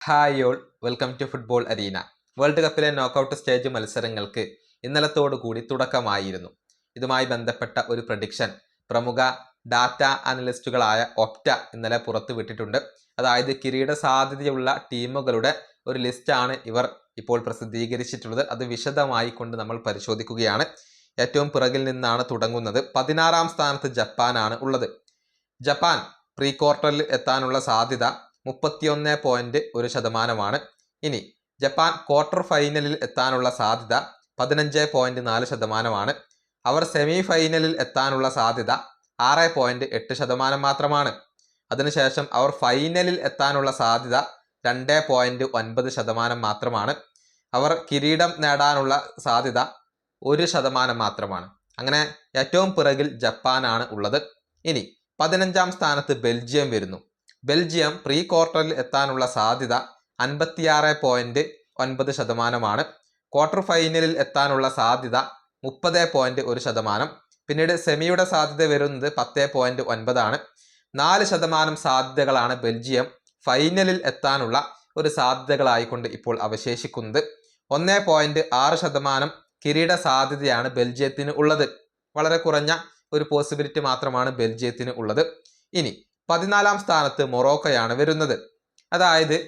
Hi all, welcome to football arena. World കപ്പിലെ knockout stage മത്സരങ്ങൾക്ക് ഇന്നലത്തോടുകൂടി തുടക്കമായിരുന്നു. ഇതുമായി ബന്ധപ്പെട്ട ഒരു പ്രഡിക്ഷൻ പ്രമുഖ ഡാറ്റ അനലിസ്റ്റുകളായ ഒപ്റ്റ ഇന്നലെ പുറത്തുവിട്ടിട്ടുണ്ട്. അതായത് കിരീട സാധ്യതയുള്ള ടീമുകളുടെ ഒരു ലിസ്റ്റാണ് ഇവർ ഇപ്പോൾ പ്രസിദ്ധീകരിച്ചിട്ടുള്ളത്. അത് വിശദമായി കൊണ്ട് നമ്മൾ പരിശോധിക്കുകയാണ്. ഏറ്റവും പിറകിൽ നിന്നാണ് തുടങ്ങുന്നത്. 16ാം സ്ഥാനത്ത് ജപ്പാനാണ് ഉള്ളത്. ജപ്പാൻ പ്രീ ക്വാർട്ടറിൽ എത്താനുള്ള സാധ്യത 31.1%. ഇനി ജപ്പാൻ ക്വാർട്ടർ ഫൈനലിൽ എത്താനുള്ള സാധ്യത 15.4%. അവർ സെമി ഫൈനലിൽ എത്താനുള്ള സാധ്യത 6.8% മാത്രമാണ്. അതിനുശേഷം അവർ ഫൈനലിൽ എത്താനുള്ള സാധ്യത 2.9% മാത്രമാണ്. അവർ കിരീടം നേടാനുള്ള സാധ്യത 1% മാത്രമാണ്. അങ്ങനെ ഏറ്റവും പിറകിൽ ജപ്പാനാണ് ഉള്ളത്. ഇനി 15ാം സ്ഥാനത്ത് ബെൽജിയം വരുന്നു. ബെൽജിയം പ്രീ ക്വാർട്ടറിൽ എത്താനുള്ള സാധ്യത 56.9%. ക്വാർട്ടർ ഫൈനലിൽ എത്താനുള്ള സാധ്യത 30.1%. പിന്നീട് സെമിയുടെ സാധ്യത വരുന്നത് 10.9%. 4% സാധ്യതകളാണ് ബെൽജിയം ഫൈനലിൽ എത്താനുള്ള ഒരു സാധ്യതകളായിക്കൊണ്ട് ഇപ്പോൾ അവശേഷിക്കുന്നത്. 1.6% കിരീട സാധ്യതയാണ് ബെൽജിയത്തിന് ഉള്ളത്. വളരെ കുറഞ്ഞ ഒരു പോസിബിലിറ്റി മാത്രമാണ് ബെൽജിയത്തിന് ഉള്ളത്. ഇനി 14ാം സ്ഥാനത്ത് മൊറോക്കോയാണ് വരുന്നത്. അതായത്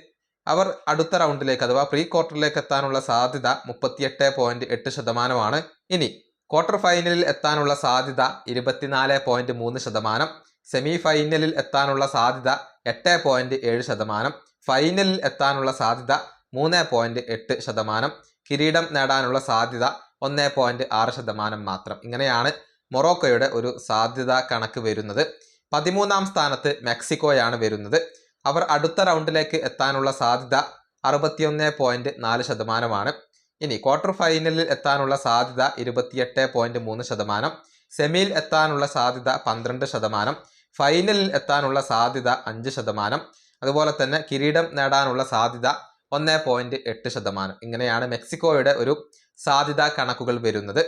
അവർ അടുത്ത റൗണ്ടിലേക്ക് അഥവാ പ്രീ ക്വാർട്ടറിലേക്ക് എത്താനുള്ള സാധ്യത 38.8%. ഇനി ക്വാർട്ടർ ഫൈനലിൽ എത്താനുള്ള സാധ്യത 24.3%. സെമി ഫൈനലിൽ എത്താനുള്ള സാധ്യത 8.7%. ഫൈനലിൽ എത്താനുള്ള സാധ്യത 3.8%. കിരീടം നേടാനുള്ള സാധ്യത 1.6% മാത്രം. ഇങ്ങനെയാണ് മൊറോക്കോയുടെ ഒരു സാധ്യത കണക്ക് വരുന്നത്. 13ാം സ്ഥാനത്ത് മെക്സിക്കോയാണ് വരുന്നത്. അവർ അടുത്ത റൗണ്ടിലേക്ക് എത്താനുള്ള സാധ്യത 61.4%. ഇനി ക്വാർട്ടർ ഫൈനലിൽ എത്താനുള്ള സാധ്യത 28.3%. സെമിയിൽ എത്താനുള്ള സാധ്യത 12%. ഫൈനലിൽ എത്താനുള്ള സാധ്യത 5%. അതുപോലെ തന്നെ കിരീടം നേടാനുള്ള സാധ്യത 1.8%. ഇങ്ങനെയാണ് മെക്സിക്കോയുടെ ഒരു സാധ്യത കണക്കുകൾ വരുന്നത്.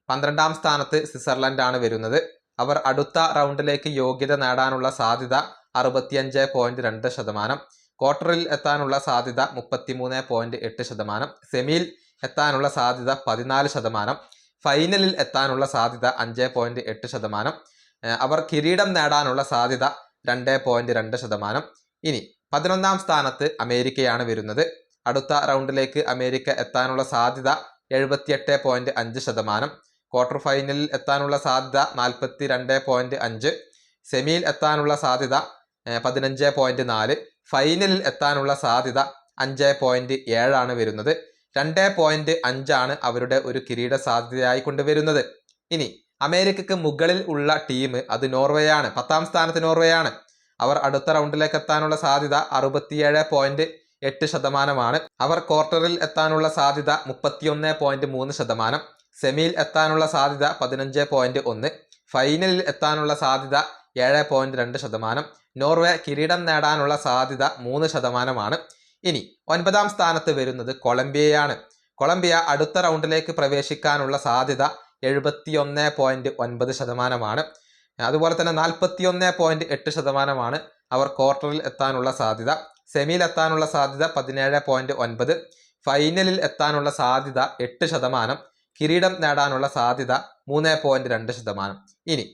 12ാം സ്ഥാനത്ത് സ്വിറ്റ്സർലൻഡാണ് വരുന്നത്. അവർ അടുത്ത റൗണ്ടിലേക്ക് യോഗ്യത നേടാനുള്ള സാധ്യത 65.2%. ക്വാർട്ടറിൽ എത്താനുള്ള സാധ്യത 33.8%. സെമിയിൽ എത്താനുള്ള സാധ്യത 14%. ഫൈനലിൽ എത്താനുള്ള സാധ്യത 5.8%. അവർ കിരീടം നേടാനുള്ള സാധ്യത 2.2%. ഇനി 11ാം സ്ഥാനത്ത് അമേരിക്കയാണ് വരുന്നത്. അടുത്ത റൗണ്ടിലേക്ക് അമേരിക്ക എത്താനുള്ള സാധ്യത 78.5%. ക്വാർട്ടർ ഫൈനലിൽ എത്താനുള്ള സാധ്യത 42.5%. സെമിയിൽ എത്താനുള്ള സാധ്യത 15.4%. ഫൈനലിൽ എത്താനുള്ള സാധ്യത 5.7% വരുന്നത്. 2.5% അവരുടെ ഒരു കിരീട സാധ്യതയായി കൊണ്ടുവരുന്നത്. ഇനി അമേരിക്കക്ക് മുകളിൽ ഉള്ള ടീം അത് നോർവേയാണ്. 10ാം സ്ഥാനത്ത് നോർവേയാണ്. അവർ അടുത്ത റൗണ്ടിലേക്ക് എത്താനുള്ള സാധ്യത 67.8%. അവർ ക്വാർട്ടറിൽ എത്താനുള്ള സാധ്യത 31.3%. സെമിയിൽ എത്താനുള്ള സാധ്യത 15.1%. ഫൈനലിൽ എത്താനുള്ള സാധ്യത 7.2%. നോർവേ കിരീടം നേടാനുള്ള സാധ്യത 3%. ഇനി 9ാം സ്ഥാനത്ത് വരുന്നത് കൊളംബിയയാണ്. കൊളംബിയ അടുത്ത റൗണ്ടിലേക്ക് പ്രവേശിക്കാനുള്ള സാധ്യത 71.9%. അതുപോലെ തന്നെ 41.8% അവർ ക്വാർട്ടറിൽ എത്താനുള്ള സാധ്യത. സെമിയിൽ എത്താനുള്ള സാധ്യത 17.9%. ഫൈനലിൽ എത്താനുള്ള സാധ്യത 8%. കിരീടം നേടാനുള്ള സാധ്യത 3.2%. ഇനി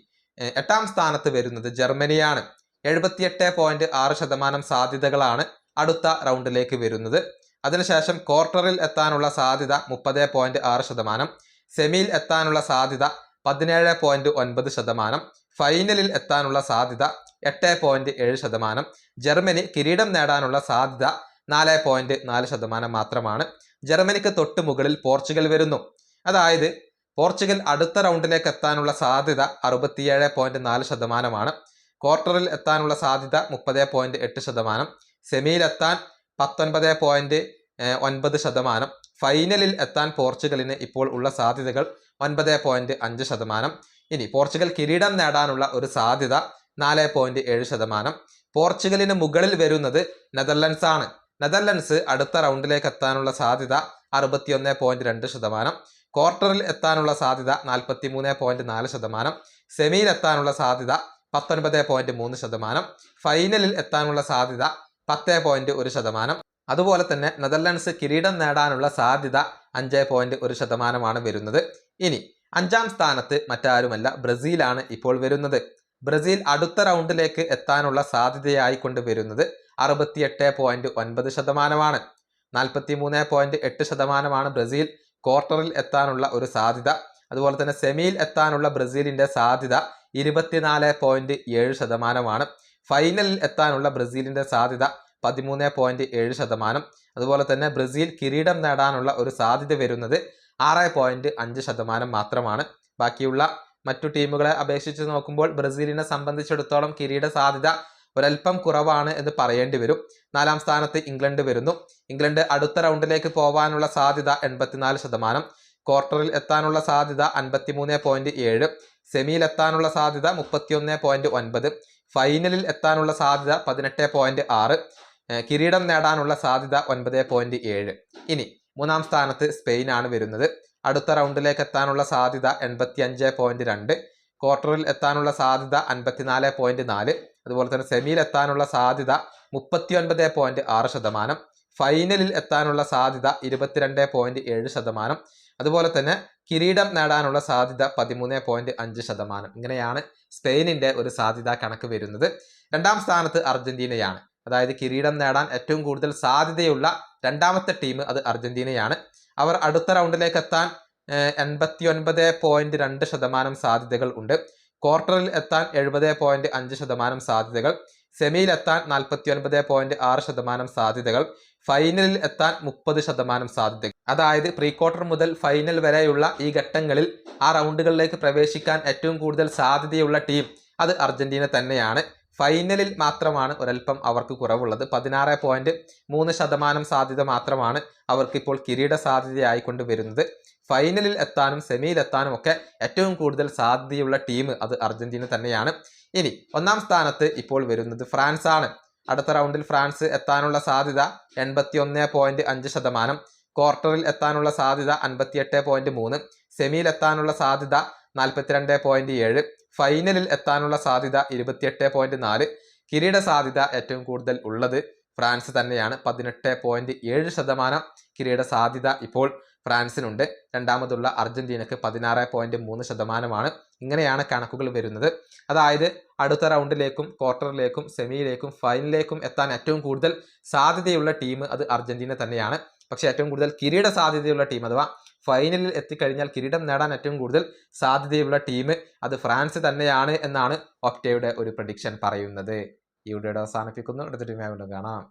8ാം സ്ഥാനത്ത് വരുന്നത് ജർമ്മനിയാണ്. 78.6% സാധ്യതകളാണ് അടുത്ത റൗണ്ടിലേക്ക് വരുന്നത്. അതിനുശേഷം ക്വാർട്ടറിൽ എത്താനുള്ള സാധ്യത 30.6%. സെമിയിൽ എത്താനുള്ള സാധ്യത 17.9%. ഫൈനലിൽ എത്താനുള്ള സാധ്യത 8.7%. ജർമ്മനി കിരീടം നേടാനുള്ള സാധ്യത 4.4% മാത്രമാണ്. ജർമ്മനിക്ക് തൊട്ട് മുകളിൽ പോർച്ചുഗൽ വരുന്നു. അതായത് പോർച്ചുഗൽ അടുത്ത റൗണ്ടിലേക്ക് എത്താനുള്ള സാധ്യത 67.4%. ക്വാർട്ടറിൽ എത്താനുള്ള സാധ്യത 30.8%. സെമിയിൽ എത്താൻ 19.9%. ഫൈനലിൽ എത്താൻ പോർച്ചുഗലിന് ഇപ്പോൾ ഉള്ള സാധ്യതകൾ 9.5%. ഇനി പോർച്ചുഗൽ കിരീടം നേടാനുള്ള ഒരു സാധ്യത 4.7%. പോർച്ചുഗലിന് മുകളിൽ വരുന്നത് നെതർലൻഡ്സ് ആണ്. നെതർലൻഡ്സ് അടുത്ത റൗണ്ടിലേക്ക് എത്താനുള്ള സാധ്യത 61.2%. ക്വാർട്ടറിൽ എത്താനുള്ള സാധ്യത 43.4%. സെമിയിൽ എത്താനുള്ള സാധ്യത 19.3%. ഫൈനലിൽ എത്താനുള്ള സാധ്യത 10.1%. അതുപോലെ തന്നെ നെതർലൻഡ്സ് കിരീടം നേടാനുള്ള സാധ്യത 5.1% വരുന്നത്. ഇനി 5ാം സ്ഥാനത്ത് മറ്റാരുമല്ല, ബ്രസീലാണ് ഇപ്പോൾ വരുന്നത്. ബ്രസീൽ അടുത്ത റൗണ്ടിലേക്ക് എത്താനുള്ള സാധ്യതയായി കൊണ്ട് വരുന്നത് 68.9%. 43.8% ബ്രസീൽ ക്വാർട്ടറിൽ എത്താനുള്ള ഒരു സാധ്യത. അതുപോലെ തന്നെ സെമിയിൽ എത്താനുള്ള ബ്രസീലിന്റെ സാധ്യത 24.7%. ഫൈനലിൽ എത്താനുള്ള ബ്രസീലിന്റെ സാധ്യത 13.7%. അതുപോലെ തന്നെ ബ്രസീൽ കിരീടം നേടാനുള്ള ഒരു സാധ്യത വരുന്നത് 6.5% മാത്രമാണ്. ബാക്കിയുള്ള മറ്റു ടീമുകളെ അപേക്ഷിച്ച് നോക്കുമ്പോൾ ബ്രസീലിനെ സംബന്ധിച്ചിടത്തോളം കിരീട സാധ്യത ഒരൽപ്പം കുറവാണ് എന്ന് പറയേണ്ടി വരും. 4ാം സ്ഥാനത്ത് ഇംഗ്ലണ്ട് വരുന്നു. ഇംഗ്ലണ്ട് അടുത്ത റൗണ്ടിലേക്ക് പോകാനുള്ള സാധ്യത 84%. ക്വാർട്ടറിൽ എത്താനുള്ള സാധ്യത 53.7%. സെമിയിൽ എത്താനുള്ള സാധ്യത 31.9%. ഫൈനലിൽ എത്താനുള്ള സാധ്യത 18.6%. കിരീടം നേടാനുള്ള സാധ്യത 9.7%. ഇനി 3ാം സ്ഥാനത്ത് സ്പെയിനാണ് വരുന്നത്. അടുത്ത റൗണ്ടിലേക്ക് എത്താനുള്ള സാധ്യത 85.2%. ക്വാർട്ടറിൽ എത്താനുള്ള സാധ്യത 54.4%. അതുപോലെ തന്നെ സെമിയിൽ എത്താനുള്ള സാധ്യത 39.6%. ഫൈനലിൽ എത്താനുള്ള സാധ്യത 22.7%. അതുപോലെ തന്നെ കിരീടം നേടാനുള്ള സാധ്യത 13.5%. ഇങ്ങനെയാണ് സ്പെയിനിന്റെ ഒരു സാധ്യതാ കണക്ക് വരുന്നത്. 2ാം സ്ഥാനത്ത് അർജന്റീനയാണ്. അതായത് കിരീടം നേടാൻ ഏറ്റവും കൂടുതൽ സാധ്യതയുള്ള 2ാമത്തെ ടീം അത് അർജന്റീനയാണ്. അവർ അടുത്ത റൗണ്ടിലേക്ക് എത്താൻ 89.2% സാധ്യതകൾ ഉണ്ട്. ക്വാർട്ടറിൽ എത്താൻ 70.5% സാധ്യതകൾ. സെമിയിൽ എത്താൻ 49.6% സാധ്യതകൾ. ഫൈനലിൽ എത്താൻ 30% സാധ്യതകൾ. അതായത് പ്രീ ക്വാർട്ടർ മുതൽ ഫൈനൽ വരെയുള്ള ഈ ഘട്ടങ്ങളിൽ ആ റൗണ്ടുകളിലേക്ക് പ്രവേശിക്കാൻ ഏറ്റവും കൂടുതൽ സാധ്യതയുള്ള ടീം അത് അർജന്റീന തന്നെയാണ്. ഫൈനലിൽ മാത്രമാണ് ഒരൽപ്പം അവർക്ക് കുറവുള്ളത്. 16.3% സാധ്യത മാത്രമാണ് അവർക്കിപ്പോൾ കിരീട സാധ്യതയായിക്കൊണ്ട് വരുന്നത്. ഫൈനലിൽ എത്താനും സെമിയിൽ എത്താനും ഒക്കെ ഏറ്റവും കൂടുതൽ സാധ്യതയുള്ള ടീം അത് അർജന്റീന തന്നെയാണ്. ഇനി 1ാം സ്ഥാനത്ത് ഇപ്പോൾ വരുന്നത് ഫ്രാൻസ് ആണ്. അടുത്ത റൗണ്ടിൽ ഫ്രാൻസ് എത്താനുള്ള സാധ്യത 81.5%. ക്വാർട്ടറിൽ എത്താനുള്ള സാധ്യത 58.3%. സെമിയിൽ എത്താനുള്ള സാധ്യത 42.7%. ഫൈനലിൽ എത്താനുള്ള സാധ്യത 28.4%. കിരീട സാധ്യത ഏറ്റവും കൂടുതൽ ഉള്ളത് ഫ്രാൻസ് തന്നെയാണ്. 18.7% കിരീട സാധ്യത ഇപ്പോൾ ഫ്രാൻസിനുണ്ട്. രണ്ടാമതുള്ള അർജന്റീനക്ക് 16.3%. ഇങ്ങനെയാണ് കണക്കുകൾ വരുന്നത്. അതായത് അടുത്ത റൗണ്ടിലേക്കും ക്വാർട്ടറിലേക്കും സെമിയിലേക്കും ഫൈനലിലേക്കും എത്താൻ ഏറ്റവും കൂടുതൽ സാധ്യതയുള്ള ടീം അത് അർജന്റീന തന്നെയാണ്. പക്ഷേ ഏറ്റവും കൂടുതൽ കിരീട സാധ്യതയുള്ള ടീം അഥവാ ഫൈനലിൽ എത്തിക്കഴിഞ്ഞാൽ കിരീടം നേടാൻ ഏറ്റവും കൂടുതൽ സാധ്യതയുള്ള ടീം അത് ഫ്രാൻസ് തന്നെയാണ് എന്നാണ് ഒപ്റ്റയുടെ ഒരു പ്രഡിക്ഷൻ പറയുന്നത്. ഈ വീഡിയോയുടെ അവസാനിപ്പിക്കുന്നു. അടുത്ത ടീമായി കാണാം.